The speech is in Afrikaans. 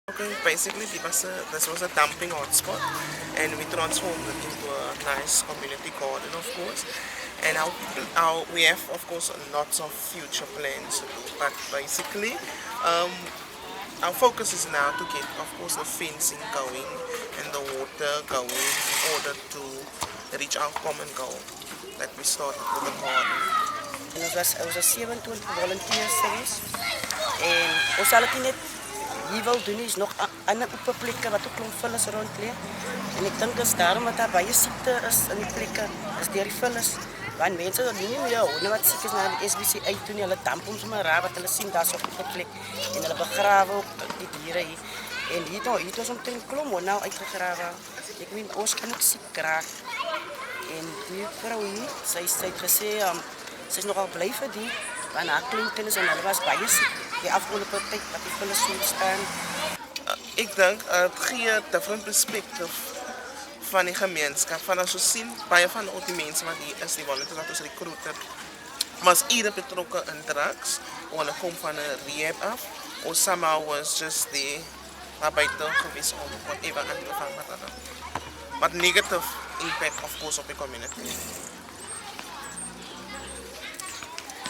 Okay, basically this was a dumping hotspot, and we transformed it into a nice community garden, of course. And we have, of course, lots of future plans to do. But basically, um, our focus is now to get, of course, the fencing going and the water going in order to reach our common goal that we started with the garden. En ons was 27 volunteers geweest. En ons sal dit net hier wil doen is nog ander oop plekke wat ook klomp vullis rond lê. En ek dink dis daarom dat daar baie siekte is in die plekke, is deur die vullis. Want mense wat nie meer honde wat siek is na die SBC uit toe nie, hulle damp hom sommer raar wat hulle sien daar's op 'n plek en hulle begrawe ook die diere hier. En hier het ons omtrent klomp honde nou uitgegrawe. Ek meen ons kan ook siek raak. En die vrou hier, sy het gesê sy is nogal bly vir die want haar kleinkinders en hulle was baie siek die afgelope tyd wat die vullis so staan. Ik denk, het gee 'n different perspective van die gemeenskap. Van as ons sien, baie van die mensen wat hier is, die volunteers wat ons recruiter, was ieder betrokken in drugs, of hulle kom van 'n rehab af, or somehow was just there, naar buiten geweest om whatever aan te vangen met hulle. But negative impact, of course, op die community.